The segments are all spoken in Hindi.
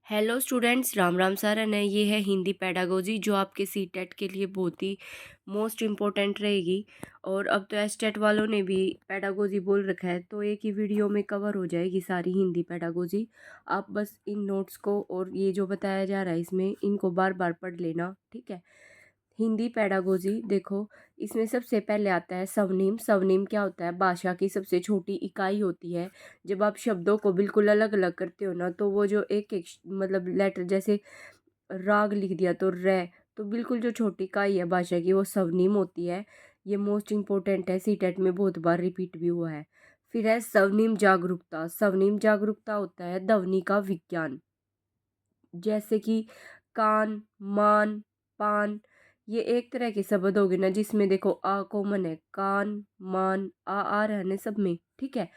हेलो स्टूडेंट्स, राम राम सारन है। ये है हिंदी पेडागोजी जो आपके सीटेट के लिए बहुत ही मोस्ट इम्पोर्टेंट रहेगी। और अब तो एसटेट वालों ने भी पेडागोजी बोल रखा है, तो एक ही वीडियो में कवर हो जाएगी सारी हिंदी पेडागोजी। आप बस इन नोट्स को और ये जो बताया जा रहा है इसमें इनको बार बार पढ़ लेना, ठीक है। हिंदी पेडागोजी देखो, इसमें सबसे पहले आता है स्वनिम। स्वनिम क्या होता है? भाषा की सबसे छोटी इकाई होती है। जब आप शब्दों को बिल्कुल अलग अलग करते हो ना, तो वो जो एक एक मतलब लेटर, जैसे राग लिख दिया तो रे, तो बिल्कुल जो छोटी इकाई है भाषा की वो स्वनिम होती है। ये मोस्ट इम्पोर्टेंट है, सीटेट में बहुत बार रिपीट भी हुआ है। फिर है स्वनिम जागरूकता। स्वनिम जागरूकता होता है ध्वनि का विज्ञान, जैसे कि कान, मान, पान। ये एक तरह के शब्द हो गए ना, जिसमें देखो आ कॉमन है, कान, मान, आ रहा है ना सब में, ठीक है।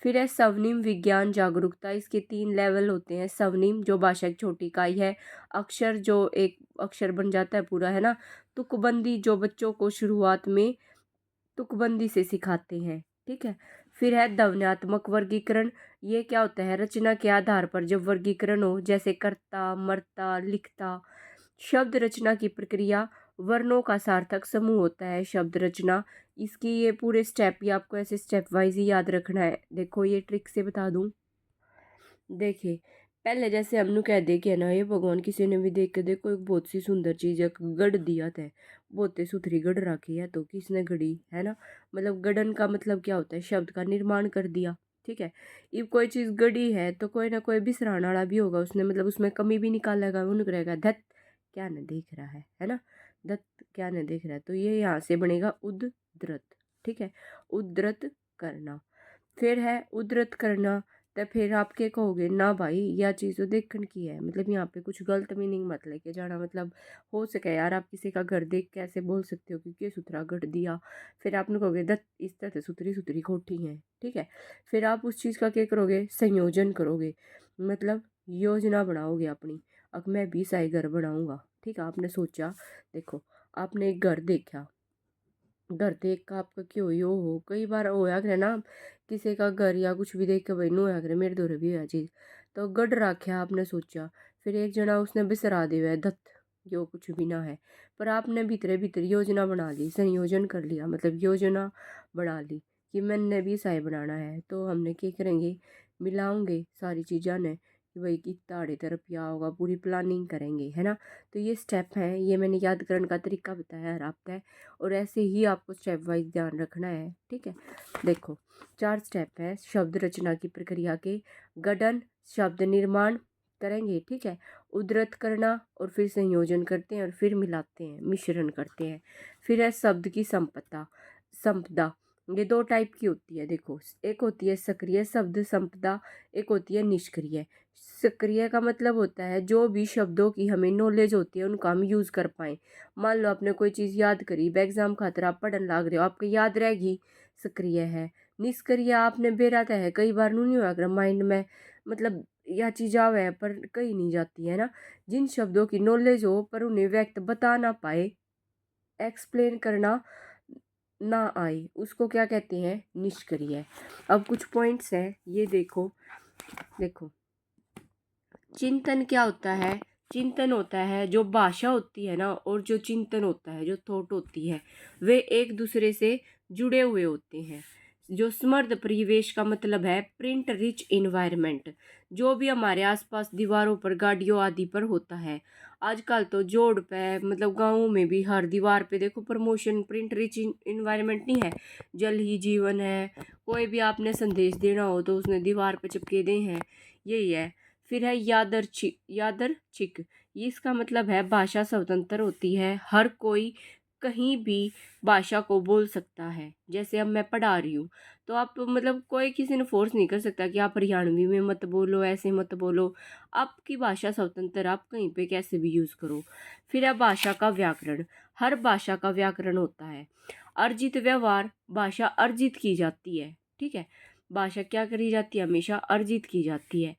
फिर है स्वनिम विज्ञान जागरूकता। इसके 3 लेवल होते हैं। स्वनिम जो भाषा की छोटी इकाई है, अक्षर जो एक अक्षर बन जाता है पूरा, है ना। तुकबंदी जो बच्चों को शुरुआत में तुकबंदी से सिखाते हैं, ठीक है। फिर है ध्वन्यात्मक वर्गीकरण। ये क्या होता है? रचना के आधार पर जब वर्गीकरण हो, जैसे कर्ता, मर्ता, लिखता। शब्द रचना की प्रक्रिया, वर्णों का सार्थक समूह होता है शब्द रचना। इसकी ये पूरे स्टेप ही आपको ऐसे स्टेप वाइज ही याद रखना है। देखो ये ट्रिक से बता दूं। देखिए, पहले जैसे हमने कह दे कि ना, ये भगवान किसी ने भी देख के देखो एक बहुत सी सुंदर चीज एक गढ़ दिया था, बहुत ही सुथरी गढ़ रखी है, तो किसने गढ़ी है ना। मतलब गढ़न का मतलब क्या होता है? शब्द का निर्माण कर दिया, ठीक है। ये कोई चीज गढ़ी है तो कोई ना कोई बिसराने वाला भी होगा उसने, मतलब उसमें कमी भी निकालेगा, वो निकलेगा धत क्या न देख रहा है ना। धत क्या न देख रहा है, तो ये यहाँ से बनेगा उद्धृत, ठीक है। उद्धृत करना। फिर है उद्धृत करना। तो फिर आप क्या कहोगे ना, भाई यह चीज़ तो देखने की है, मतलब यहाँ पे कुछ गलत मीनिंग मत लेके जाना। मतलब हो सके यार, आप किसी का घर देख के ऐसे बोल सकते हो क्योंकि सुथरा घर दिया, फिर आपने कहोगे दत्त इस तरह से सुथरी सुथरी कोठी है, ठीक है। फिर आप उस चीज़ का क्या करोगे? संयोजन करोगे, मतलब योजना बनाओगे अपनी। अब मैं भी सही घर बनाऊंगा, ठीक है। आपने सोचा, देखो आपने एक घर देखा, घर देख का आपका क्यों यो हो, कई बार होया करे ना, किसी का घर या कुछ भी देख के भाई नो होया करे मेरे दोरे भी होया चीज, तो गढ़ रखा आपने सोचा। फिर एक जना उसने बिसरा दिया है धत, यो कुछ भी ना है। पर आपने भीतरे भीतर योजना बना ली, संयोजन कर लिया, मतलब योजना बना ली कि मैंने भी साय बनाना है, तो हमने क्या करेंगे? मिलाओगे सारी चीज़ा ने कि भाई कि ताड़े तरफ क्या होगा, पूरी प्लानिंग करेंगे, है ना। तो ये स्टेप हैं, ये मैंने याद करने का तरीका बताया है आपका, और ऐसे ही आपको स्टेप वाइज ध्यान रखना है, ठीक है। देखो 4 स्टेप है शब्द रचना की प्रक्रिया के। गठन, शब्द निर्माण करेंगे, ठीक है। उद्धृत करना, और फिर संयोजन करते हैं, और फिर मिलाते हैं, मिश्रण करते हैं। फिर है शब्द की संपदा। संपदा ये 2 टाइप की होती है, देखो एक होती है सक्रिय शब्द संपदा, एक होती है निष्क्रिय। सक्रिय का मतलब होता है जो भी शब्दों की हमें नॉलेज होती है उनको हम यूज़ कर पाएँ। मान लो आपने कोई चीज़ याद करी, एग्जाम खातर आप पढ़ने लाग रहे हो, आपको याद रहेगी, सक्रिय है। निष्क्रिय आपने बेराता है, कई बार नहीं हुआ अगर माइंड में, मतलब यह चीज़ आवे है पर कहीं नहीं जाती है ना। जिन शब्दों की नॉलेज हो पर उन्हें व्यक्त बता ना पाए, एक्सप्लेन करना ना आए, उसको क्या कहते हैं? निष्क्रिय। अब कुछ पॉइंट्स हैं, ये देखो। देखो चिंतन क्या होता है? चिंतन होता है जो भाषा होती है ना, और जो चिंतन होता है, जो थॉट होती है, वे एक दूसरे से जुड़े हुए होते हैं। जो समृद्ध परिवेश का मतलब है प्रिंट रिच इन्वायरमेंट, जो भी हमारे आसपास दीवारों पर, गाड़ियों आदि पर होता है। आजकल तो जोड़ पे, मतलब गाँवों में भी हर दीवार पे देखो प्रमोशन, प्रिंट रिच इन्वायरमेंट नहीं है, जल ही जीवन है। कोई भी आपने संदेश देना हो तो उसने दीवार पे चिपके दे हैं, यही है। फिर है यादरछिक। यादरछिक ये इसका मतलब है भाषा स्वतंत्र होती है, हर कोई कहीं भी भाषा को बोल सकता है। जैसे अब मैं पढ़ा रही हूँ, तो आप मतलब कोई किसी ने फोर्स नहीं कर सकता कि आप हरियाणवी में मत बोलो, ऐसे मत बोलो। आपकी भाषा स्वतंत्र, आप कहीं पे कैसे भी यूज़ करो। फिर है भाषा का व्याकरण। हर भाषा का व्याकरण होता है। अर्जित व्यवहार, भाषा अर्जित की जाती है, ठीक है। भाषा क्या करी जाती है? हमेशा अर्जित की जाती है।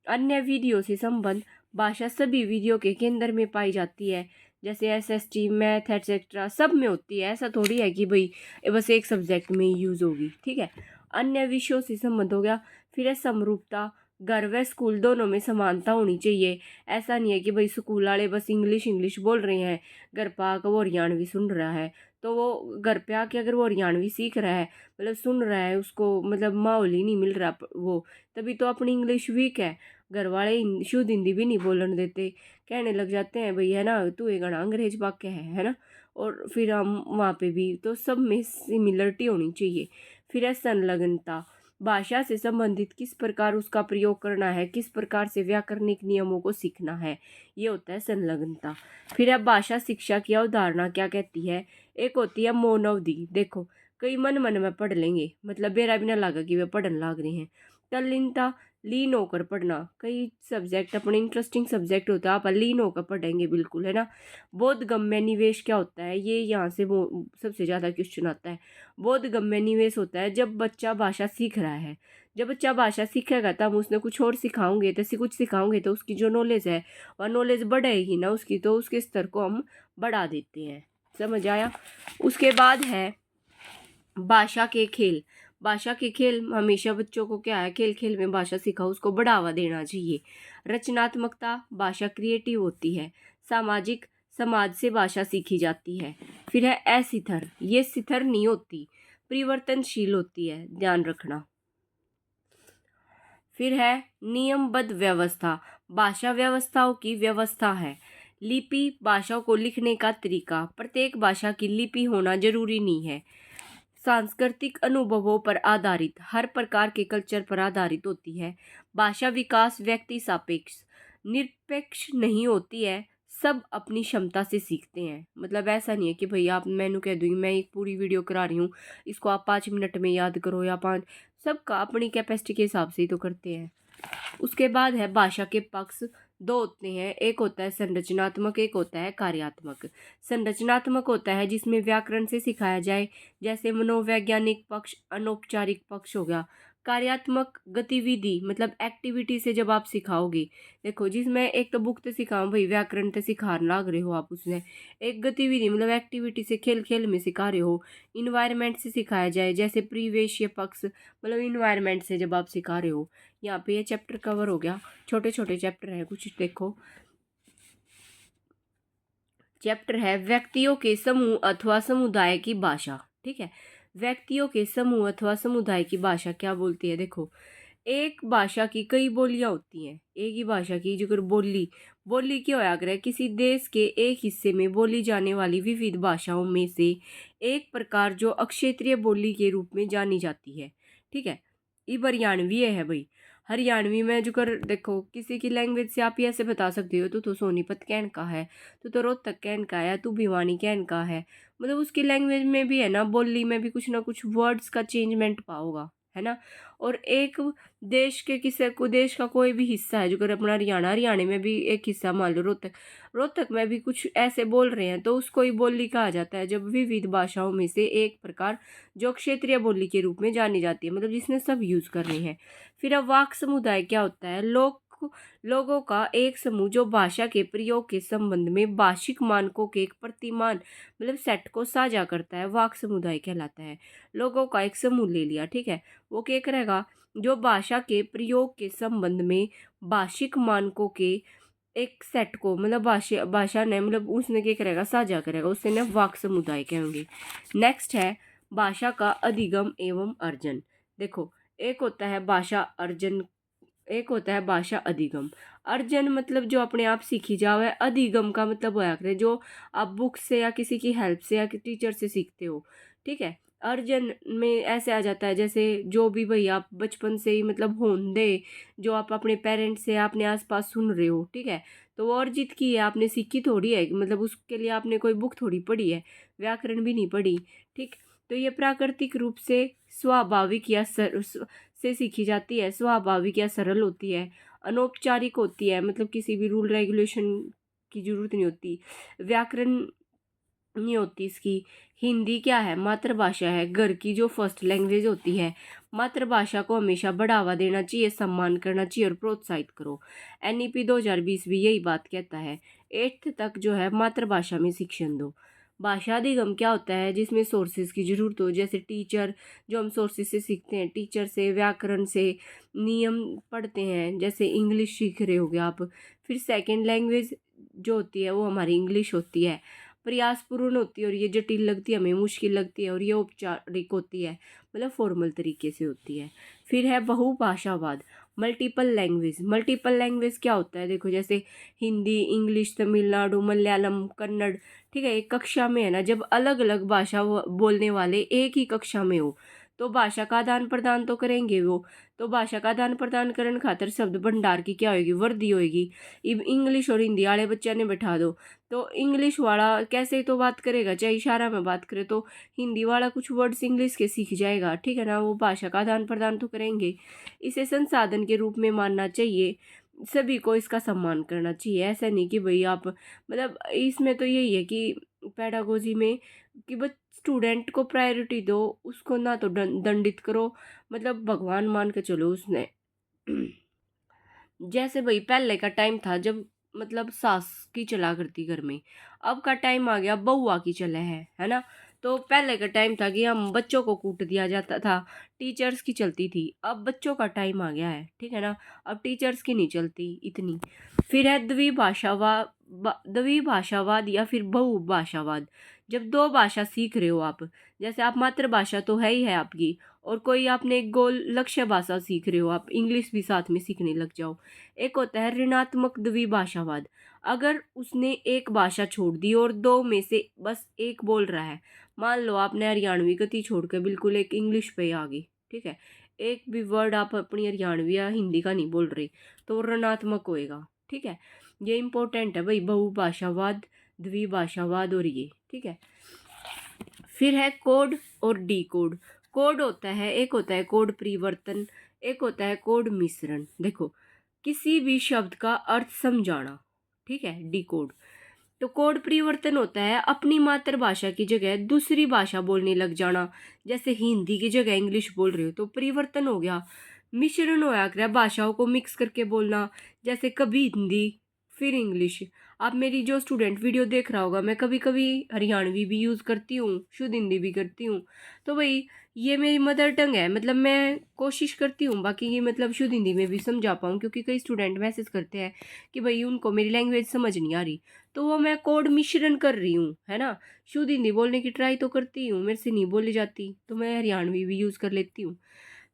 अन्य विधियों से संबंध, भाषा सभी विधियों के केंद्र में पाई जाती है, जैसे एसएसटी, मैथ एटसेट्रा सब में होती है। ऐसा थोड़ी है कि भाई ये बस एक सब्जेक्ट में ही यूज़ होगी, ठीक है। अन्य विषयों से संबंध हो गया। फिर है समरूपता, घर व स्कूल दोनों में समानता होनी चाहिए। ऐसा नहीं है कि भाई स्कूल वाले बस इंग्लिश इंग्लिश बोल रहे हैं, घर पे आकर वो हरियाणवी सुन रहा है, तो वो घर पे आके अगर वो हरियाणवी सीख रहा है, मतलब सुन रहा है, उसको मतलब माहौल ही नहीं मिल रहा वो, तभी तो अपनी इंग्लिश वीक है। घर वाले शुद्ध हिंदी भी नहीं बोलने देते, कहने लग जाते हैं भाई है ना, तू एक अंग्रेज वाक्य है ना। और फिर हम वहाँ पे भी तो सब में सिमिलरिटी होनी चाहिए। फिर है संलग्नता, भाषा से संबंधित किस प्रकार उसका प्रयोग करना है, किस प्रकार से व्याकरणिक नियमों को सीखना है, ये होता है संलग्नता। फिर अब भाषा शिक्षा की अवधारणा क्या कहती है। एक होती है मौन अवधि। देखो कई मन मन में पढ़ लेंगे, मतलब बेरा भी ना लगा कि वे पढ़ने लाग रहे हैं। तल्लीनता, लीन होकर पढ़ना। कई सब्जेक्ट अपने इंटरेस्टिंग सब्जेक्ट होता है, आप लीन होकर पढ़ेंगे बिल्कुल, है ना। बोधगम्य निवेश क्या होता है, ये यहाँ से वो सबसे ज़्यादा क्वेश्चन आता है। बोधगम्य निवेश होता है जब बच्चा भाषा सीख रहा है। जब बच्चा भाषा सीखेगा तब उसने कुछ और सिखाओगे तो कुछ सिखाओगे तो उसकी जो नॉलेज है वह नॉलेज बढ़ेगी ना उसकी, तो उसके स्तर को हम बढ़ा देते हैं। समझ आया। उसके बाद है भाषा के खेल। भाषा के खेल हमेशा बच्चों को क्या है, खेल खेल में भाषा सिखाओ, उसको बढ़ावा देना चाहिए। रचनात्मकता, भाषा क्रिएटिव होती है। सामाजिक, समाज से भाषा सीखी जाती है। फिर है असिथर, ये सिथर नहीं होती, परिवर्तनशील होती है, ध्यान रखना। फिर है नियमबद्ध व्यवस्था, भाषा व्यवस्थाओं की व्यवस्था है। लिपि, भाषाओं को लिखने का तरीका, प्रत्येक भाषा की लिपि होना जरूरी नहीं है। सांस्कृतिक अनुभवों पर आधारित, हर प्रकार के कल्चर पर आधारित होती है। भाषा विकास व्यक्ति सापेक्ष, निरपेक्ष नहीं होती है, सब अपनी क्षमता से सीखते हैं। मतलब ऐसा नहीं है कि भाई आप मैंने कह दूंगी मैं एक पूरी वीडियो करा रही हूँ, इसको आप 5 मिनट में याद करो या 5, सबका अपनी कैपेसिटी के हिसाब से ही तो करते हैं। उसके बाद है भाषा के पक्ष, दो होते हैं, एक होता है संरचनात्मक, एक होता है कार्यात्मक। संरचनात्मक होता है जिसमें व्याकरण से सिखाया जाए, जैसे मनोवैज्ञानिक पक्ष, अनौपचारिक पक्ष हो गया। कार्यात्मक गतिविधि मतलब एक्टिविटी से जब आप सिखाओगे, देखो जिसमें एक तो बुक तो सिखाओ भाई, व्याकरण तो सिखा लाग रहे हो आप, उसमें एक गतिविधि मतलब एक्टिविटी से खेल खेल में सिखा रहे हो। इन्वायरमेंट से सिखाया जाए, जैसे परिवेशीय पक्ष मतलब इन्वायरमेंट से जब आप सिखा रहे हो। यहाँ पे ये चैप्टर कवर हो गया, छोटे छोटे चैप्टर है कुछ। देखो चैप्टर है व्यक्तियों के समूह अथवा समुदाय की भाषा। ठीक है, व्यक्तियों के समूह अथवा समुदाय की भाषा क्या बोलती है। देखो एक भाषा की कई बोलियां होती हैं, एक ही भाषा की जो बोली बोली की होया करे, किसी देश के एक हिस्से में बोली जाने वाली विविध भाषाओं में से एक प्रकार जो अक्षेत्रीय बोली के रूप में जानी जाती है। ठीक है, ये हरियाणवी है भाई। हरियाणवी में जो कर देखो किसी की लैंग्वेज से आप ये ऐसे बता सकते हो, तो सोनीपत कैन का है, तो रोहतक कैन का है, तू भिवानी कैन का है। मतलब उसकी लैंग्वेज में भी है ना, बोली में भी कुछ ना कुछ वर्ड्स का चेंजमेंट पाओगा, है ना। और एक देश के किसी को देश का कोई भी हिस्सा है जो अगर अपना हरियाणा में भी एक हिस्सा मान लो रोहतक, रोहतक में भी कुछ ऐसे बोल रहे हैं तो उसको ही बोली कहा जाता है, जब विविध भाषाओं में से एक प्रकार जो क्षेत्रीय बोली के रूप में जानी जाती है, मतलब जिसने सब यूज करनी है। फिर अब वाक समुदाय क्या होता है, लोगों का एक समूह जो भाषा के प्रयोग के संबंध में भाषिक मानकों के एक प्रतिमान मतलब सेट को साझा करता है, वाक समुदाय कहलाता है। लोगों का एक समूह ले लिया, ठीक है, वो क्या करेगा, जो भाषा के प्रयोग के संबंध में भाषिक मानकों के एक सेट को मतलब भाषा ने मतलब उसने क्या करेगा, साझा करेगा, उससे ने वाक समुदाय कहेंगे। नेक्स्ट है भाषा का अधिगम एवं अर्जन। देखो एक होता है भाषा अर्जन, एक होता है भाषा अधिगम। अर्जन मतलब जो अपने आप सीखी जाओ है, अधिगम का मतलब होया करे जो आप बुक से या किसी की हेल्प से या टीचर से सीखते हो। ठीक है, अर्जन में ऐसे आ जाता है जैसे जो भी भाई आप बचपन से ही मतलब होंदे जो आप अपने पेरेंट्स से अपने आसपास सुन रहे हो, ठीक है, तो वो अर्जित की है, आपने सीखी थोड़ी है, मतलब उसके लिए आपने कोई बुक थोड़ी पढ़ी है, व्याकरण भी नहीं पढ़ी। ठीक, तो ये प्राकृतिक रूप से स्वाभाविक या से सीखी जाती है, स्वाभाविक या सरल होती है, अनौपचारिक होती है, मतलब किसी भी रूल रेगुलेशन की जरूरत नहीं होती, व्याकरण नहीं होती इसकी। हिंदी क्या है, मातृभाषा है, घर की जो फर्स्ट लैंग्वेज होती है। मातृभाषा को हमेशा बढ़ावा देना चाहिए, सम्मान करना चाहिए और प्रोत्साहित करो। NEP 2020 भी यही बात कहता है, 8th तक जो है मातृभाषा में शिक्षण दो। भाषा अधिगम क्या होता है, जिसमें सोर्सेज की जरूरत हो, जैसे टीचर, जो हम सोर्सेज से सीखते हैं, टीचर से, व्याकरण से, नियम पढ़ते हैं, जैसे इंग्लिश सीख रहे होगे आप। फिर सेकंड लैंग्वेज जो होती है वो हमारी इंग्लिश होती है, प्रयासपूर्ण होती है और ये जटिल लगती है, हमें मुश्किल लगती है, और ये औपचारिक होती है, मतलब फॉर्मल तरीके से होती है। फिर है बहुभाषावाद, मल्टीपल लैंग्वेज। मल्टीपल लैंग्वेज क्या होता है, देखो जैसे हिंदी, इंग्लिश, तमिलनाडु, मलयालम, कन्नड़, ठीक है, एक कक्षा में है ना, जब अलग अलग भाषा बोलने वाले एक ही कक्षा में हो तो भाषा का आदान प्रदान तो करेंगे वो। तो भाषा का आदान प्रदान करने खातिर शब्द भंडार की क्या होगी, वृद्धि होगी। इब इंग्लिश और हिंदी वाले बच्चे ने बैठा दो तो इंग्लिश वाला कैसे तो बात करेगा, चाहे इशारा में बात करे, तो हिंदी वाला कुछ वर्ड्स इंग्लिश के सीख जाएगा, ठीक है ना, वो भाषा का आदान प्रदान तो करेंगे। इसे संसाधन के रूप में मानना चाहिए, सभी को इसका सम्मान करना चाहिए। ऐसा नहीं कि भाई आप, मतलब इसमें तो यही है कि पेडागोजी में कि बस स्टूडेंट को प्रायोरिटी दो, उसको ना तो दंडित करो, मतलब भगवान मान के चलो उसने। जैसे भाई पहले का टाइम था जब मतलब सास की चला करती घर में, अब का टाइम आ गया बउआ की चले है ना। तो पहले का टाइम था कि हम बच्चों को कूट दिया जाता था, टीचर्स की चलती थी, अब बच्चों का टाइम आ गया है, ठीक है ना, अब टीचर्स की नहीं चलती इतनी। फिर है द्विभाषावाद या फिर बहुभाषावाद। जब दो भाषा सीख रहे हो आप, जैसे आप मातृभाषा तो है ही है आपकी, और कोई आपने एक गोल लक्ष्य भाषा सीख रहे हो, आप इंग्लिश भी साथ में सीखने लग जाओ। एक होता है ऋणात्मक द्विभाषावाद, अगर उसने एक भाषा छोड़ दी और दो में से बस एक बोल रहा है, मान लो आपने हरियाणवी गति छोड़ के बिल्कुल एक इंग्लिश पे आ गई, ठीक है, एक भी वर्ड आप अपनी हरियाणवी या हिंदी का नहीं बोल रहे, तो वो ऋणात्मक होएगा, ठीक है। ये इंपॉर्टेंट है भाई, बहुभाषावाद, द्विभाषावाद और ये, ठीक है। फिर है कोड और डी कोड। कोड होता है, एक होता है कोड परिवर्तन, एक होता है कोड मिश्रण। देखो किसी भी शब्द का अर्थ समझाना, ठीक है, डी कोड। तो कोड परिवर्तन होता है अपनी मातृभाषा की जगह दूसरी भाषा बोलने लग जाना, जैसे हिंदी की जगह इंग्लिश बोल रहे हो तो परिवर्तन हो गया। मिश्रण होया कर भाषाओं को मिक्स करके बोलना, जैसे कभी हिंदी फिर इंग्लिश। आप मेरी जो स्टूडेंट वीडियो देख रहा होगा, मैं कभी कभी हरियाणवी भी यूज़ करती हूँ, शुद्ध हिंदी भी करती हूँ। तो भाई ये मेरी मदर टंग है, मतलब मैं कोशिश करती हूँ बाकी ये मतलब शुद्ध हिंदी में भी समझा पाऊँ, क्योंकि कई स्टूडेंट मैसेज करते हैं कि भाई उनको मेरी लैंग्वेज समझ नहीं आ रही, तो वो मैं कोड मिश्रण कर रही हूँ, है ना। शुद्ध हिंदी बोलने की ट्राई तो करती हूँ, मेरे से नहीं बोली जाती, तो मैं हरियाणवी भी यूज़ कर लेती हूँ।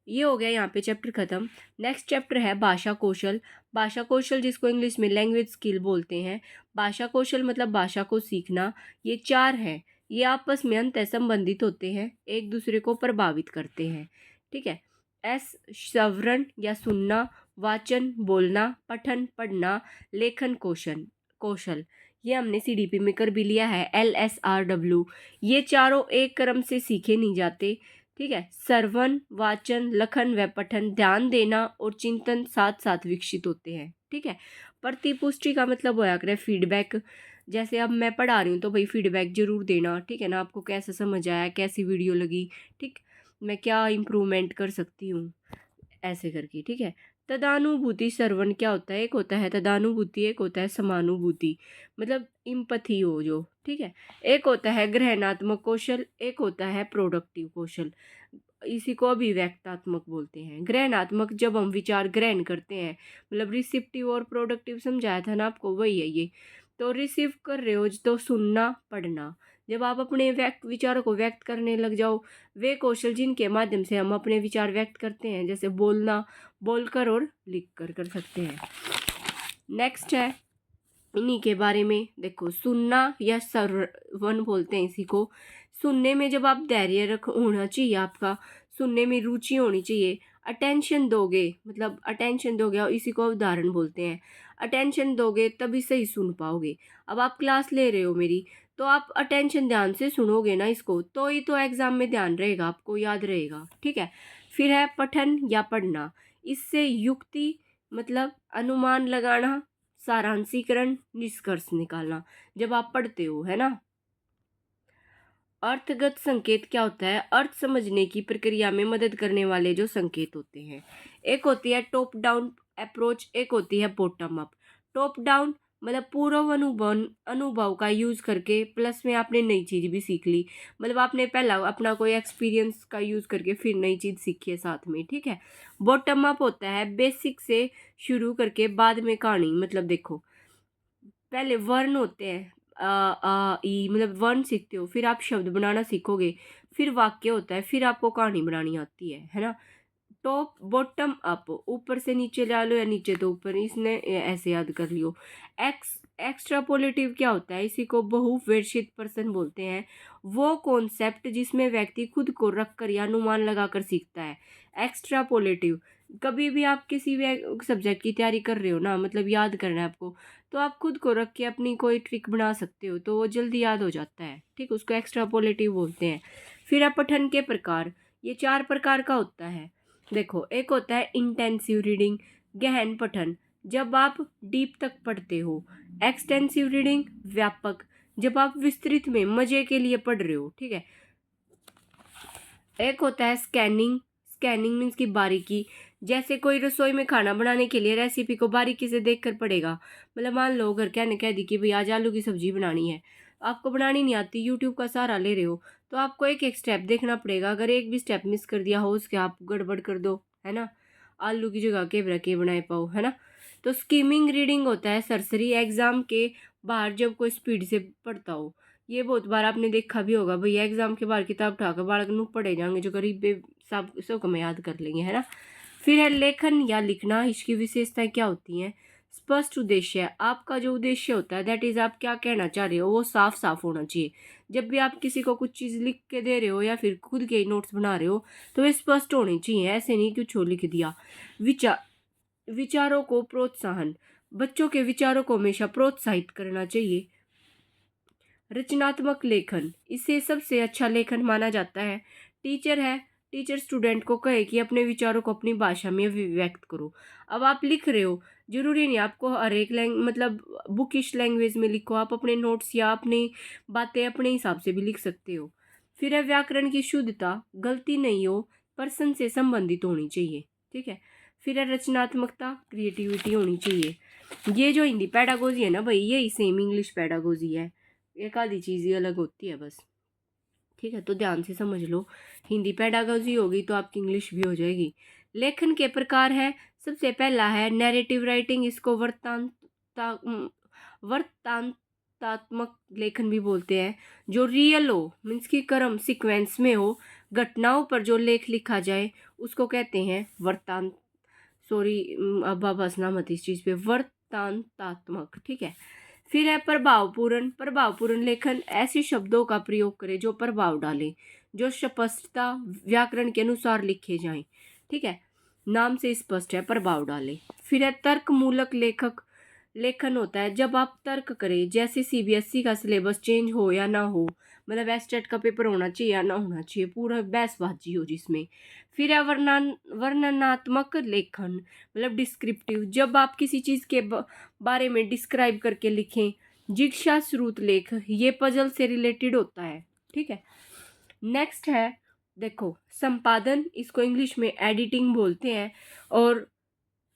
ये हो गया यहाँ पे चैप्टर खत्म। नेक्स्ट चैप्टर है भाषा कौशल। भाषा कौशल जिसको इंग्लिश में लैंग्वेज स्किल बोलते हैं। भाषा कौशल मतलब भाषा को सीखना। ये चार हैं, ये आपस में अंतः संबंधित होते हैं, एक दूसरे को प्रभावित करते हैं, ठीक है। एस श्रवण या सुनना, वाचन बोलना, पठन पढ़ना, लेखन कौशल कौशल ये हमने सीडीपी में कर भी लिया है, LSRW। ये चारों एक क्रम से सीखे नहीं जाते, ठीक है। श्रवण, वाचन, लखन व पठन, ध्यान देना और चिंतन साथ साथ विकसित होते हैं, ठीक है। प्रतिपुष्टि का मतलब होया करे फीडबैक, जैसे अब मैं पढ़ा रही हूँ तो भाई फीडबैक जरूर देना, ठीक है ना, आपको कैसा समझ आया, कैसी वीडियो लगी, ठीक, मैं क्या इम्प्रूवमेंट कर सकती हूँ, ऐसे करके, ठीक है। तदानुभूति श्रवण क्या होता है, एक होता है तदानुभूति, एक होता है समानुभूति, मतलब इम्पथी हो जो, ठीक है। एक होता है ग्रहणात्मक कौशल, एक होता है प्रोडक्टिव कौशल, इसी को अभिव्यक्तात्मक बोलते हैं। ग्रहणात्मक जब हम विचार ग्रहण करते हैं, मतलब रिसिप्टिव और प्रोडक्टिव समझाया था ना आपको, वही है ये। तो रिसीव कर रहे हो तो सुनना पढ़ना, जब आप अपने विचारों को व्यक्त करने लग जाओ, वे कौशल जिनके माध्यम से हम अपने विचार व्यक्त करते हैं, जैसे बोलना, बोलकर और लिख कर सकते हैं। नेक्स्ट है इन्हीं के बारे में, देखो सुनना या श्रवण बोलते हैं इसी को। सुनने में जब आप धैर्य रख होना चाहिए, आपका सुनने में रुचि होनी चाहिए, अटेंशन दोगे, मतलब अटेंशन दोगे, और इसी को उदाहरण बोलते हैं। अटेंशन दोगे तभी सही सुन पाओगे। अब आप क्लास ले रहे हो मेरी, तो आप अटेंशन ध्यान से सुनोगे ना इसको, तो ही तो एग्जाम में ध्यान रहेगा, आपको याद रहेगा, ठीक है। फिर है पठन या पढ़ना, इससे युक्ति मतलब अनुमान लगाना, सारांशीकरण, निष्कर्ष निकालना, जब आप पढ़ते हो, है ना। अर्थगत संकेत क्या होता है, अर्थ समझने की प्रक्रिया में मदद करने वाले जो संकेत होते हैं। एक होती है टॉप डाउन अप्रोच, एक होती है बॉटम अप। टॉप डाउन मतलब पूर्व अनुभव अनुभव का यूज़ करके प्लस में आपने नई चीज़ भी सीख ली। मतलब आपने पहला अपना कोई एक्सपीरियंस का यूज़ करके फिर नई चीज़ सीखी है साथ में, ठीक है। बॉटम अप होता है बेसिक से शुरू करके बाद में कहानी, मतलब देखो पहले वर्ण होते हैं, ई, मतलब वर्ण सीखते हो, फिर आप शब्द बनाना सीखोगे, फिर वाक्य होता है, फिर आपको कहानी बनानी आती है ना। टॉप बॉटम अप, ऊपर से नीचे ला लो या नीचे तो ऊपर, इसने ऐसे याद कर लियो। एक्स्ट्रापोलेटिव क्या होता है, इसी को बहुविकसित पर्सन बोलते हैं। वो कॉन्सेप्ट जिसमें व्यक्ति खुद को रखकर या अनुमान लगाकर सीखता है। एक्स्ट्रापोलेटिव, कभी भी आप किसी भी सब्जेक्ट की तैयारी कर रहे हो ना, मतलब याद करना है आपको, तो आप खुद को रख के अपनी कोई ट्रिक बना सकते हो, तो वो जल्दी याद हो जाता है, ठीक, उसको एक्स्ट्रापोलेटिव बोलते हैं। फिर आप पठन के प्रकार, ये 4 प्रकार का होता है। देखो, एक होता है इंटेंसिव रीडिंग, गहन पठन, जब आप डीप तक पढ़ते हो। एक्सटेंसिव रीडिंग, व्यापक, जब आप विस्तृत में मजे के लिए पढ़ रहे हो, ठीक है। एक होता है स्कैनिंग, स्कैनिंग मीन्स की बारीकी, जैसे कोई रसोई में खाना बनाने के लिए रेसिपी को बारीकी से देख कर पड़ेगा। मतलब मान लो घर क्या ने कह दी कि भाई आज आलू की सब्जी बनानी है, आपको बनानी नहीं आती, यूट्यूब का सहारा ले रहे हो, तो आपको एक एक स्टेप देखना पड़ेगा। अगर एक भी स्टेप मिस कर दिया हो उसके आप गड़बड़ कर दो, है ना, आलू की जगह के रखे बनाए पाओ, है ना। तो स्कीमिंग रीडिंग होता है सरसरी, एग्जाम के बाहर जब कोई स्पीड से पढ़ता हो। ये बहुत बार आपने देखा भी होगा, भैया एग्जाम के बाहर किताब उठाकर बालक नु पढ़े जाएंगे, जो गरीब सब सबको में याद कर लेंगे, है ना। फिर है लेखन या लिखना, इसकी विशेषताएं क्या होती हैं। स्पष्ट उद्देश्य, आपका जो उद्देश्य होता है दैट इज आप क्या कहना चाह रहे हो वो साफ साफ होना चाहिए। जब भी आप किसी को कुछ चीज़ लिख के दे रहे हो या फिर खुद के नोट्स बना रहे हो तो वे स्पष्ट होने चाहिए, ऐसे नहीं कुछ हो लिख दिया। विचार, विचारों को प्रोत्साहन, बच्चों के विचारों को हमेशा प्रोत्साहित करना चाहिए। रचनात्मक लेखन, इसे सबसे अच्छा लेखन माना जाता है। टीचर है, टीचर स्टूडेंट को कहे कि अपने विचारों को अपनी भाषा में व्यक्त करो। अब आप लिख रहे हो, जरूरी नहीं आपको हर एक मतलब बुकिश लैंग्वेज में लिखो, आप अपने नोट्स या अपनी बातें अपने हिसाब से भी लिख सकते हो। फिर है व्याकरण की शुद्धता, गलती नहीं हो, पर्सन से संबंधित होनी चाहिए, ठीक है। फिर है रचनात्मकता, क्रिएटिविटी होनी चाहिए। ये जो हिंदी पैडागोजी है ना भाई, यही सेम इंग्लिश पैडागोजी है, एक आधी चीज़ ही अलग होती है बस, ठीक है। तो ध्यान से समझ लो, हिंदी पेडागोजी होगी तो आपकी इंग्लिश भी हो जाएगी। लेखन के प्रकार है, सबसे पहला है नैरेटिव राइटिंग, इसको वर्तांतात्मक लेखन भी बोलते हैं। जो रियल हो मीन्स की क्रम सीक्वेंस में हो, घटनाओं पर जो लेख लिखा जाए उसको कहते हैं वर्तांत, सॉरी अब आप हंसना मत इस चीज़ पे, वर्तांतात्मक, ठीक है। फिर है प्रभावपूर्ण, प्रभावपूर्ण लेखन, ऐसे शब्दों का प्रयोग करें जो प्रभाव डालें, जो स्पष्टता व्याकरण के अनुसार लिखे जाएं, ठीक है, नाम से स्पष्ट है, प्रभाव डालें। फिर है तर्कमूलक लेखक, लेखन होता है जब आप तर्क करें, जैसे सीबीएसई का सिलेबस चेंज हो या ना हो, मतलब एस्टेट का पेपर होना चाहिए या ना होना चाहिए, पूरा बहसबाजी हो जिसमें। फिर है वर्णनात्मक लेखन, मतलब डिस्क्रिप्टिव, जब आप किसी चीज़ के बारे में डिस्क्राइब करके लिखें। जिज्ञासा स्रोत लेख, ये पजल से रिलेटेड होता है, ठीक है। नेक्स्ट है देखो संपादन, इसको इंग्लिश में एडिटिंग बोलते हैं। और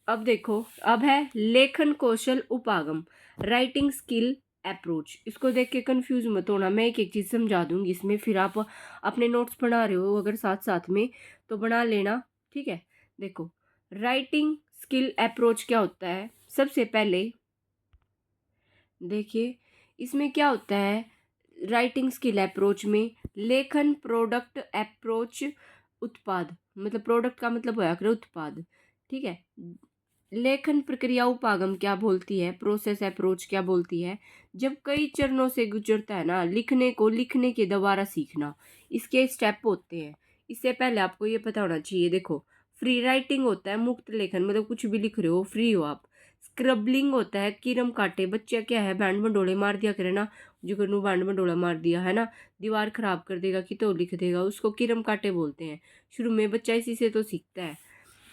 अब देखो, अब है लेखन कौशल उपागम, राइटिंग स्किल अप्रोच, इसको देख के कंफ्यूज मत होना, मैं एक एक चीज़ समझा दूंगी इसमें, फिर आप अपने नोट्स बना रहे हो अगर साथ साथ में तो बना लेना, ठीक है। देखो राइटिंग स्किल अप्रोच क्या होता है, सबसे पहले देखिए इसमें क्या होता है। राइटिंग स्किल अप्रोच में लेखन प्रोडक्ट अप्रोच, उत्पाद, मतलब प्रोडक्ट का मतलब होया करे उत्पाद, ठीक है। लेखन प्रक्रिया उपागम क्या बोलती है, प्रोसेस अप्रोच क्या बोलती है, जब कई चरणों से गुजरता है ना लिखने को, लिखने के दोबारा सीखना, इसके स्टेप होते हैं। इससे पहले आपको ये पता होना चाहिए। देखो फ्री राइटिंग होता है मुक्त लेखन, मतलब कुछ भी लिख रहे हो फ्री हो आप। स्क्रबलिंग होता है कीरम काटे, बच्चा क्या है बैंड मंडोले मार दिया करे ना, जो करूँ बैंड मंडोला मार दिया है ना, दीवार खराब कर देगा कि तो लिख देगा, उसको कीरम काटे बोलते हैं। शुरू में बच्चा इसी से तो सीखता है।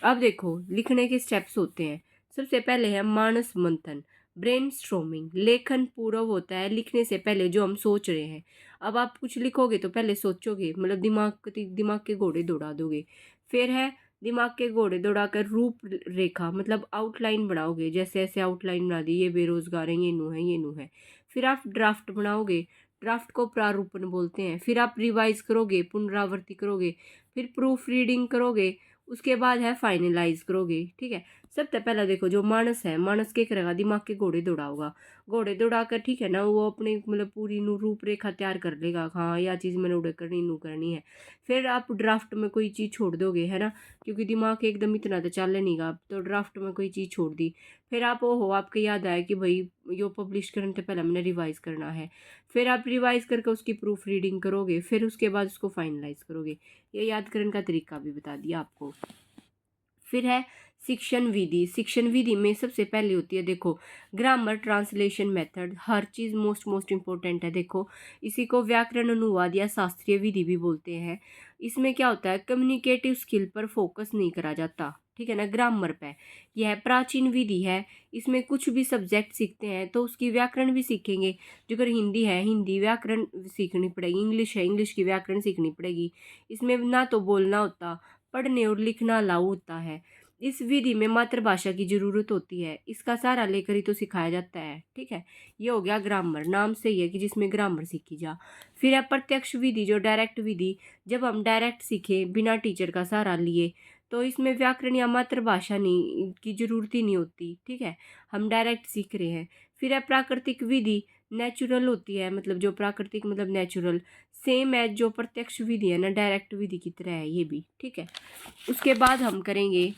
अब देखो लिखने के स्टेप्स होते हैं, सबसे पहले है मानस मंथन, ब्रेन स्ट्रोमिंग, लेखन पूर्व होता है लिखने से पहले जो हम सोच रहे हैं। अब आप कुछ लिखोगे तो पहले सोचोगे, मतलब दिमाग के घोड़े दौड़ा दोगे। फिर है दिमाग के घोड़े दौड़ाकर रूप रेखा मतलब आउटलाइन बनाओगे, जैसे ऐसे आउटलाइन बना दी, ये बेरोजगार है, ये नू है, ये नू है। फिर आप ड्राफ्ट बनाओगे, ड्राफ्ट को प्रारूपण बोलते हैं। फिर आप रिवाइज करोगे, पुनरावृत्ति करोगे, फिर प्रूफ रीडिंग करोगे, उसके बाद है फाइनलाइज करोगे। ठीक है, सबसे पहला देखो जो मानस है, मानस क्या करेगा, दिमाग के घोड़े दौड़ाओगा, घोड़े दौड़ाकर ठीक है ना, वो अपने मतलब पूरी रूपरेखा तैयार कर लेगा, हाँ यह चीज़ मैंने उड़े करनी नू करनी है। फिर आप ड्राफ्ट में कोई चीज़ छोड़ दोगे, है ना, क्योंकि दिमाग एकदम इतना तो चल नहीं गा, तो ड्राफ्ट में कोई चीज़ छोड़ दी। फिर आप ओहो आपको याद आया कि भाई यो पब्लिश करने से पहले मैंने रिवाइज करना है। फिर आप रिवाइज करके उसकी प्रूफ रीडिंग करोगे, फिर उसके बाद उसको फाइनलाइज करोगे। ये याद करने का तरीका भी बता दिया आपको। फिर है शिक्षण विधि। शिक्षण विधि में सबसे पहले होती है देखो ग्रामर, ट्रांसलेशन मेथड, हर चीज़ मोस्ट इम्पोर्टेंट है। देखो इसी को व्याकरण, अनुवाद या शास्त्रीय विधि भी बोलते हैं। इसमें क्या होता है, कम्युनिकेटिव स्किल पर फोकस नहीं करा जाता, ठीक है ना, ग्रामर पे। यह प्राचीन विधि है, इसमें कुछ भी सब्जेक्ट सीखते हैं तो उसकी व्याकरण भी सीखेंगे। जो अगर हिंदी है, हिंदी व्याकरण सीखनी पड़ेगी, इंग्लिश है, इंग्लिश की व्याकरण सीखनी पड़ेगी। इसमें ना तो बोलना होता, पढ़ने और लिखना अलाउ होता है। इस विधि में मातृभाषा की जरूरत होती है, इसका सहारा लेकर ही तो सिखाया जाता है। ठीक है, ये हो गया ग्रामर, नाम से ही है कि जिसमें ग्रामर सीखी जा। फिर है प्रत्यक्ष विधि, जो डायरेक्ट विधि, जब हम डायरेक्ट सीखे बिना टीचर का सहारा लिए तो इसमें व्याकरण या मातृभाषा नहीं की जरूरत ही नहीं होती। ठीक है, हम डायरेक्ट सीख रहे हैं। फिर है प्राकृतिक विधि, नेचुरल होती है, मतलब जो प्राकृतिक मतलब नेचुरल, सेम एज जो प्रत्यक्ष विधि है ना, डायरेक्ट विधि की तरह है ये भी। ठीक है, उसके बाद हम करेंगे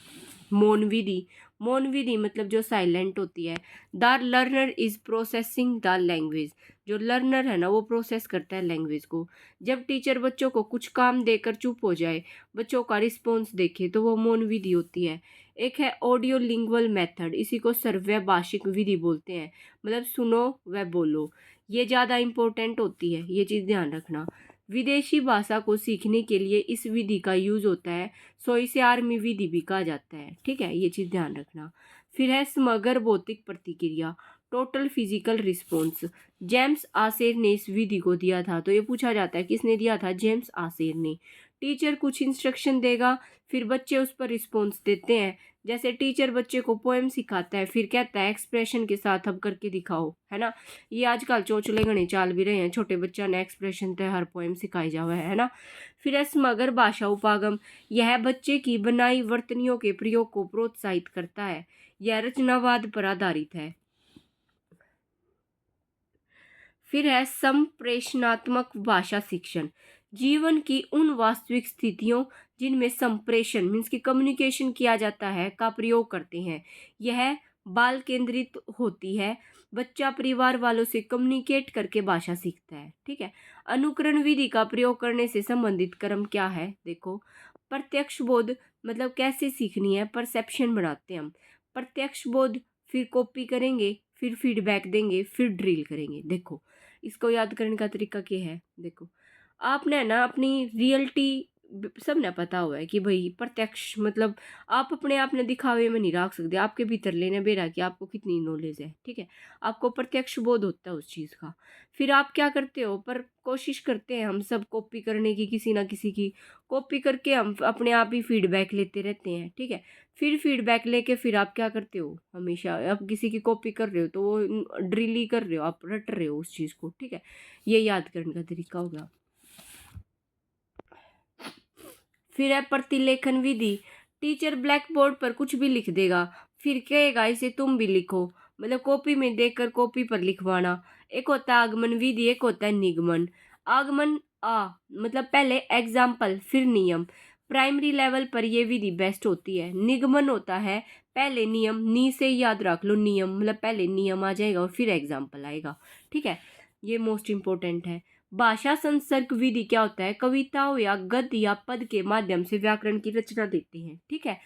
मौन विधि। मौन विधि मतलब जो साइलेंट होती है। The learner is processing the language, जो लर्नर है ना वो प्रोसेस करता है लैंग्वेज को। जब टीचर बच्चों को कुछ काम देकर चुप हो जाए, बच्चों का रिस्पॉन्स देखे, तो वो मौन विधि होती है। एक है ऑडियो लिंगुअल मेथड, इसी को सर्वव्य भाषिक विधि बोलते हैं, मतलब सुनो व बोलो। ये ज़्यादा इम्पोर्टेंट होती है, ये चीज़ ध्यान रखना। विदेशी भाषा को सीखने के लिए इस विधि का यूज होता है, सो इसे आर्मी विधि भी कहा जाता है। ठीक है, ये चीज़ ध्यान रखना। फिर है समग्र भौतिक प्रतिक्रिया, टोटल फिजिकल रिस्पॉन्स। जेम्स आसेर ने इस विधि को दिया था, तो ये पूछा जाता है किसने दिया था, जेम्स आसेर ने। टीचर कुछ इंस्ट्रक्शन देगा, फिर बच्चे उस पर रिस्पॉन्स देते हैं। जैसे टीचर बच्चे को पोएम सिखाता है, फिर कहता है एक्सप्रेशन के साथ अब करके दिखाओ, है ना। ये आजकल चोचले घने चाल भी रहे हैं, छोटे बच्चा ने एक्सप्रेशन तो हर पोएम सिखाई जावा है ना। फिर है समग्र भाषा उपागम, यह बच्चे की बनाई वर्तनियों के प्रयोग को प्रोत्साहित करता है, यह रचनावाद पर आधारित है। फिर है संप्रेषणात्मक भाषा शिक्षण, जीवन की उन वास्तविक स्थितियों जिनमें संप्रेषण मीन्स की कम्युनिकेशन किया जाता है का प्रयोग करते हैं। यह बाल केंद्रित होती है, बच्चा परिवार वालों से कम्युनिकेट करके भाषा सीखता है। ठीक है, अनुकरण विधि का प्रयोग करने से संबंधित क्रम क्या है, देखो प्रत्यक्ष बोध मतलब कैसे सीखनी है, परसेप्शन बनाते हैं हम, प्रत्यक्ष बोध, फिर कॉपी करेंगे, फिर फीडबैक देंगे, फिर ड्रिल करेंगे। देखो इसको याद करने का तरीका क्या है, देखो आपने ना अपनी रियलिटी सब ने पता हुआ है कि भाई प्रत्यक्ष मतलब आप अपने आप ने दिखावे में नहीं रख सकते, आपके भीतर लेने बेरा कि आपको कितनी नॉलेज है। ठीक है, आपको प्रत्यक्ष बोध होता है उस चीज़ का। फिर आप क्या करते हो, पर कोशिश करते हैं हम सब कॉपी करने की, किसी ना किसी की कॉपी करके हम अपने आप ही फीडबैक लेते रहते हैं। ठीक है, फिर फीडबैक लेके फिर आप क्या करते हो, हमेशा आप किसी की कॉपी कर रहे हो तो वो ड्रिल ही कर रहे हो, आप रट रहे हो उस चीज़ को। ठीक है, ये याद करने का तरीका होगा। फिर है प्रतिलेखन विधि, टीचर ब्लैक बोर्ड पर कुछ भी लिख देगा, फिर कहेगा इसे तुम भी लिखो, मतलब कॉपी में देखकर कॉपी पर लिखवाना। एक होता है आगमन विधि, एक होता है निगमन। आगमन मतलब पहले एग्जाम्पल फिर नियम, प्राइमरी लेवल पर यह विधि बेस्ट होती है। निगमन होता है पहले नियम, नी से याद रख लो नियम, मतलब पहले नियम आ जाएगा और फिर एग्जाम्पल आएगा। ठीक है, ये मोस्ट इंपॉर्टेंट है। भाषा संसर्ग विधि क्या होता है, कविताओं या गद्य या पद के माध्यम से व्याकरण की रचना देते हैं। ठीक है,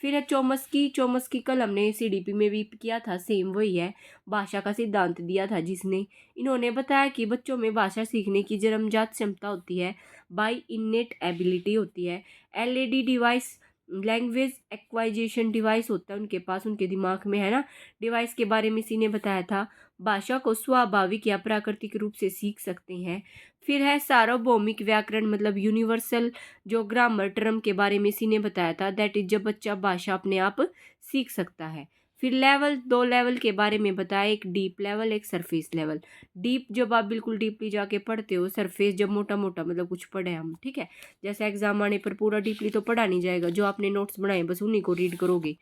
फिर है चौमस्की कल हमने सीडीपी में भी किया था, सेम वही है, भाषा का सिद्धांत दिया था जिसने। इन्होंने बताया कि बच्चों में भाषा सीखने की जन्मजात क्षमता होती है, बाय इनेट एबिलिटी होती है। LAD device language acquisition device होता है उनके पास, उनके दिमाग में, है ना। डिवाइस के बारे में इसी ने बताया था। भाषा को स्वाभाविक या प्राकृतिक रूप से सीख सकते हैं। फिर है सार्वभौमिक व्याकरण, मतलब यूनिवर्सल जो ग्रामर टर्म के बारे में इसी ने बताया था, दैट इज जब बच्चा भाषा अपने आप सीख सकता है। फिर लेवल, 2 लेवल के बारे में बताया, एक डीप लेवल, एक सरफेस लेवल। डीप जब आप बिल्कुल डीपली जाके पढ़ते हो, सरफेस जब मोटा मोटा मतलब कुछ पढ़े हम, ठीक है, जैसे एग्जाम आने पर पूरा डीपली तो पढ़ा नहीं जाएगा, जो आपने नोट्स बनाए बस उन्हीं को रीड करोगे,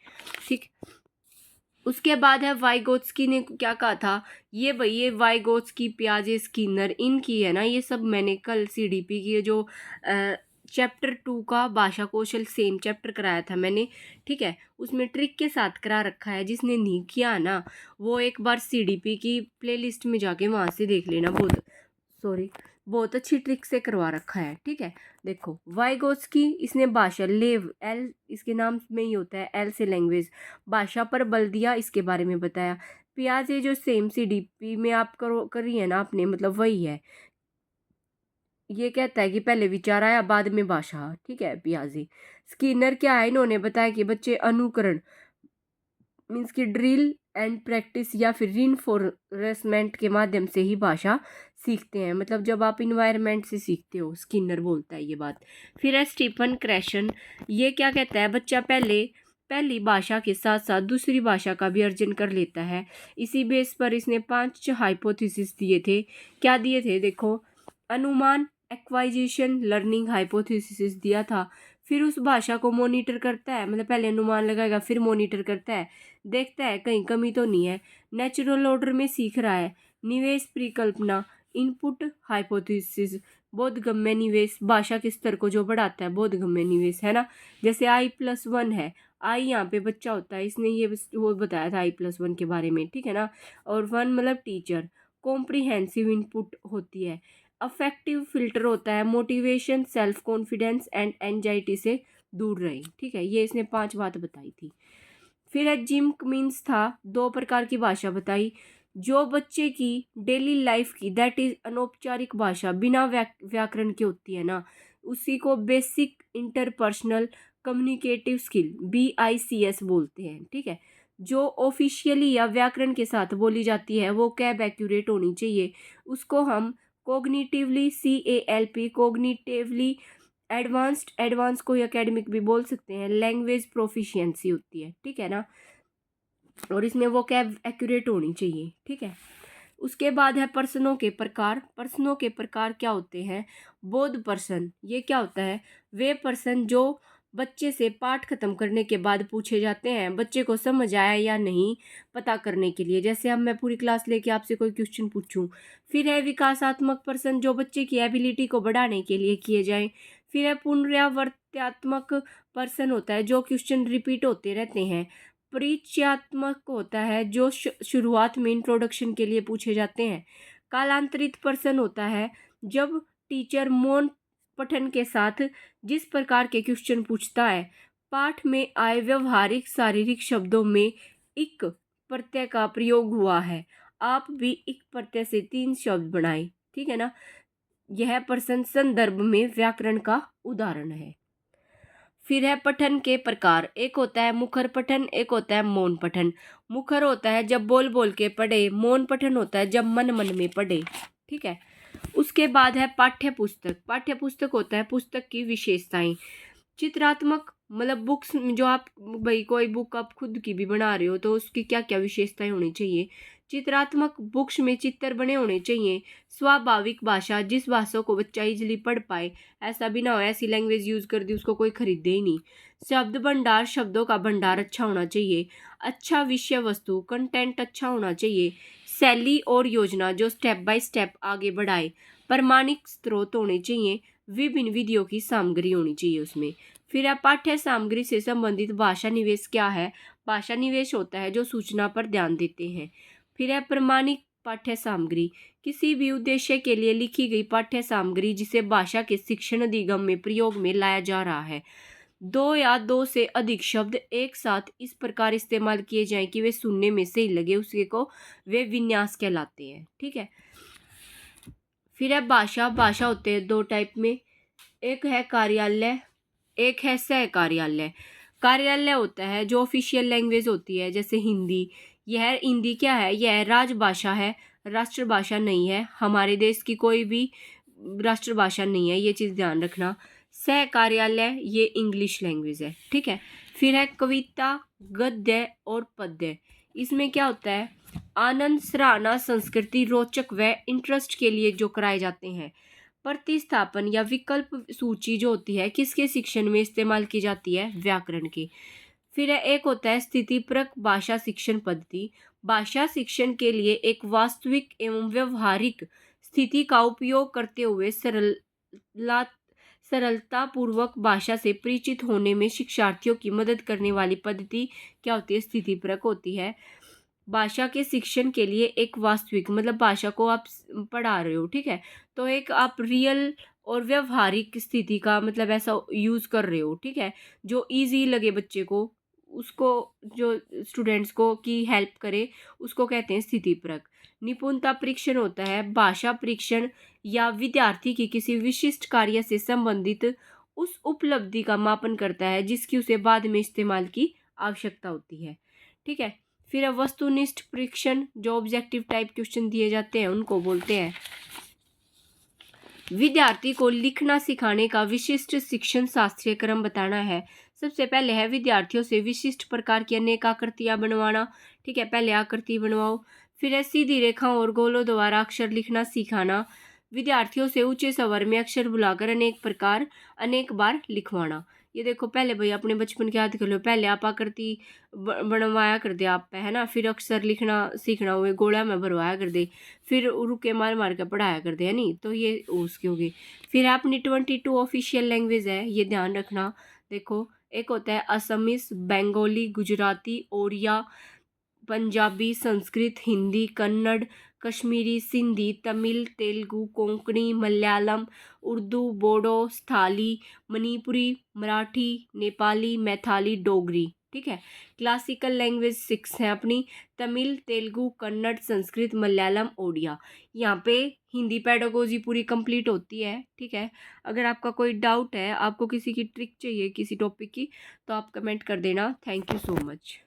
ठीक। उसके बाद है वाइगोत्स्की ने क्या कहा था, ये भाई ये वाइगोत्स्की, पियाजे, स्किनर, इनकी है ना, ये सब मैंने कल सीडीपी की जो चैप्टर 2 का भाषा कौशल सेम चैप्टर कराया था मैंने, ठीक है, उसमें ट्रिक के साथ करा रखा है। जिसने नहीं किया ना वो एक बार सीडीपी की प्लेलिस्ट में जाके वहाँ से देख लेना, बहुत अच्छी ट्रिक से करवा रखा है, ठीक है। देखो वाइगोत्स्की, इसने भाषा लेव, एल इसके नाम में ही होता है, एल से लैंग्वेज, भाषा पर बल दिया, इसके बारे में बताया। पियाजे जो सेम सीडीपी में आप करी है ना आपने, मतलब वही है, ये कहता है कि पहले विचार आया बाद में भाषा, ठीक है, पियाजे। स्किनर क्या है, इन्होंने बताया कि बच्चे अनुकरण मीन्स की ड्रिल एंड प्रैक्टिस या फिर रीइंफोर्समेंट के माध्यम से ही भाषा सीखते हैं, मतलब जब आप इन्वायरमेंट से सीखते हो, स्किनर बोलता है ये बात। फिर है स्टीफन क्रैशन, ये क्या कहता है, बच्चा पहली भाषा के साथ साथ दूसरी भाषा का भी अर्जन कर लेता है। इसी बेस पर इसने 5 हाइपोथेसिस दिए थे। क्या दिए थे, देखो, अनुमान, एक्वाइजिशन, लर्निंग, हाइपोथेसिस दिया था। फिर उस भाषा को मॉनिटर करता है, मतलब पहले अनुमान लगाएगा फिर मॉनिटर करता है, देखता है कहीं कमी तो नहीं है, नेचुरल ऑर्डर में सीख रहा है। निवेश, परिकल्पना, इनपुट, हाइपोथेसिस, बोधगम्य निवेश, भाषा के स्तर को जो बढ़ाता है, बोधगम्य निवेश, है ना। जैसे I+1 है, आई यहाँ पे बच्चा होता है, इसने ये वो बताया था I+1 के बारे में, ठीक है ना। और 1 मतलब टीचर, कॉम्प्रिहेंसिव इनपुट होती है, अफेक्टिव फिल्टर होता है, motivation, self confidence and anxiety से दूर रहे, ठीक है। ये इसने 5 बात बताई थी। फिर है जिम कमिंस था, 2 प्रकार की भाषा बताई, जो बच्चे की डेली लाइफ की, दैट इज अनौपचारिक भाषा बिना व्याकरण की होती है ना, उसी को basic interpersonal communicative skill BICS बोलते हैं, ठीक है। जो ऑफिशियली या व्याकरण के साथ बोली जाती है वो कैब एक्यूरेट होनी चाहिए, उसको हम कोग्निटिवली CALP, कोग्निटिवली एडवांस को एकेडमिक भी बोल सकते हैं, लैंग्वेज प्रोफिशिएंसी होती है, ठीक है ना। और इसमें वो कैब एक्यूरेट होनी चाहिए, ठीक है। उसके बाद है पर्सनों के प्रकार। पर्सनों के प्रकार क्या होते हैं, बोध पर्सन, ये क्या होता है, वे पर्सन जो बच्चे से पाठ खत्म करने के बाद पूछे जाते हैं, बच्चे को समझ आया या नहीं पता करने के लिए, जैसे अब मैं पूरी क्लास लेके आपसे कोई क्वेश्चन पूछूं। फिर है विकासात्मक पर्सन, जो बच्चे की एबिलिटी को बढ़ाने के लिए किए जाएं। फिर है पुनरावर्त्यात्मक पर्सन, होता है जो क्वेश्चन रिपीट होते रहते हैं। परिचयात्मक होता है जो शुरुआत में इंट्रोडक्शन के लिए पूछे जाते हैं। कालांतरित पर्सन होता है जब टीचर मौन पठन के साथ जिस प्रकार के क्वेश्चन पूछता है, पाठ में आए व्यवहारिक शारीरिक शब्दों में इक प्रत्यय का प्रयोग हुआ है, आप भी इक प्रत्यय से 3 शब्द बनाए, ठीक है ना। यह पर्सन संदर्भ में व्याकरण का उदाहरण है। फिर है पठन के प्रकार, एक होता है मुखर पठन, एक होता है मौन पठन। मुखर होता है जब बोल बोल के पढ़े, मौन पठन होता है जब मन मन में पढ़े, ठीक है। उसके बाद है पाठ्य पुस्तक। पाठ्य पुस्तक होता है पुस्तक की विशेषताएं। चित्रात्मक मतलब बुक्स जो आप भाई कोई बुक आप खुद की भी बना रहे हो तो उसकी क्या क्या विशेषताएं होनी चाहिए। चित्रात्मक बुक्स में चित्र बने होने चाहिए। स्वाभाविक भाषा, जिस भाषा को बच्चा इजीली पढ़ पाए, ऐसा भी ना हो ऐसी लैंग्वेज यूज कर दी उसको कोई खरीदे ही नहीं। शब्द भंडार, शब्दों का भंडार अच्छा होना चाहिए। अच्छा विषय वस्तु, कंटेंट अच्छा होना चाहिए। शैली और योजना जो स्टेप बाय स्टेप आगे बढ़ाए। प्रमाणिक स्रोत होने चाहिए। विभिन्न विधियों की सामग्री होनी चाहिए उसमें। फिर है पाठ्य सामग्री से संबंधित भाषा निवेश क्या है। भाषा निवेश होता है जो सूचना पर ध्यान देते हैं। फिर है प्रमाणिक पाठ्य सामग्री, किसी भी उद्देश्य के लिए लिखी गई पाठ्य सामग्री जिसे भाषा के शिक्षण अधिगम में प्रयोग में लाया जा रहा है। 2 या 2 से अधिक शब्द एक साथ इस प्रकार इस्तेमाल किए जाएं कि वे सुनने में सही लगे, उसके को वे विन्यास कहलाते हैं, ठीक है। फिर है भाषा। भाषा होते हैं 2 टाइप में, एक है कार्यालय, एक है सह कार्यालय। कार्यालय होता है जो ऑफिशियल लैंग्वेज होती है, जैसे हिंदी। यह हिंदी क्या है, यह राजभाषा है, राष्ट्रभाषा नहीं है। हमारे देश की कोई भी राष्ट्रभाषा नहीं है, ये चीज़ ध्यान रखना। सह कार्यालय ये इंग्लिश लैंग्वेज है, ठीक है। फिर है कविता, गद्य और पद्य। इसमें क्या होता है, आनंद, सराहना, संस्कृति, रोचक व इंटरेस्ट के लिए जो कराए जाते हैं। प्रतिस्थापन या विकल्प सूची जो होती है किसके शिक्षण में इस्तेमाल की जाती है, व्याकरण की। फिर है एक होता है स्थितिपरक भाषा शिक्षण पद्धति। भाषा शिक्षण के लिए एक वास्तविक एवं व्यवहारिक स्थिति का उपयोग करते हुए सरलता पूर्वक भाषा से परिचित होने में शिक्षार्थियों की मदद करने वाली पद्धति क्या होती है, स्थितिपरक होती है। भाषा के शिक्षण के लिए एक वास्तविक मतलब भाषा को आप पढ़ा रहे हो, ठीक है, तो एक आप रियल और व्यवहारिक स्थिति का मतलब ऐसा यूज़ कर रहे हो, ठीक है, जो इजी लगे बच्चे को, उसको, जो स्टूडेंट्स को की हेल्प करे, उसको कहते हैं स्थितिपरक। निपुणता परीक्षण होता है भाषा परीक्षण या विद्यार्थी की किसी विशिष्ट कार्य से संबंधित उस उपलब्धि का मापन करता है जिसकी उसे बाद में इस्तेमाल की आवश्यकता होती है, ठीक है। फिर वस्तुनिष्ठ परीक्षण, जो ऑब्जेक्टिव टाइप क्वेश्चन दिए जाते हैं उनको बोलते हैं। विद्यार्थी को लिखना सिखाने का विशिष्ट शिक्षण शास्त्रीय क्रम बताना है। सबसे पहले है विद्यार्थियों से विशिष्ट प्रकार की अनेक आकृतियां बनवाना, ठीक है, पहले आकृति बनवाओ। फिर है सीधी रेखाओं और गोलों द्वारा अक्षर लिखना सिखाना। विद्यार्थियों से ऊंचे स्वर में अक्षर बुलाकर अनेक बार लिखवाना। ये देखो, पहले भाई अपने बचपन की याद कर लो, पहले आप आकृति बनवाया कर दे आप पे, है ना, फिर अक्षर लिखना सीखना हुए गोला में भरवाया कर दे, फिर रुके मार मार के पढ़ाया कर दे, है नहीं, तो ये उसकी होगी। फिर अपनी 22 ऑफिशियल लैंग्वेज है, ये ध्यान रखना। देखो, एक होता है असमीज, बंगाली, गुजराती, ओडिया, पंजाबी, संस्कृत, हिंदी, कन्नड़, कश्मीरी, सिंधी, तमिल, तेलुगु, कोंकणी, मलयालम, उर्दू, बोडो, स्थाली, मणिपुरी, मराठी, नेपाली, मैथाली, डोगरी, ठीक है। क्लासिकल लैंग्वेज 6 है अपनी, तमिल, तेलुगु, कन्नड़, संस्कृत, मलयालम, ओडिया। यहाँ पे हिंदी पेडागोजी पूरी कंप्लीट होती है, ठीक है। अगर आपका कोई डाउट है, आपको किसी की ट्रिक चाहिए किसी टॉपिक की, तो आप कमेंट कर देना। Thank you so much.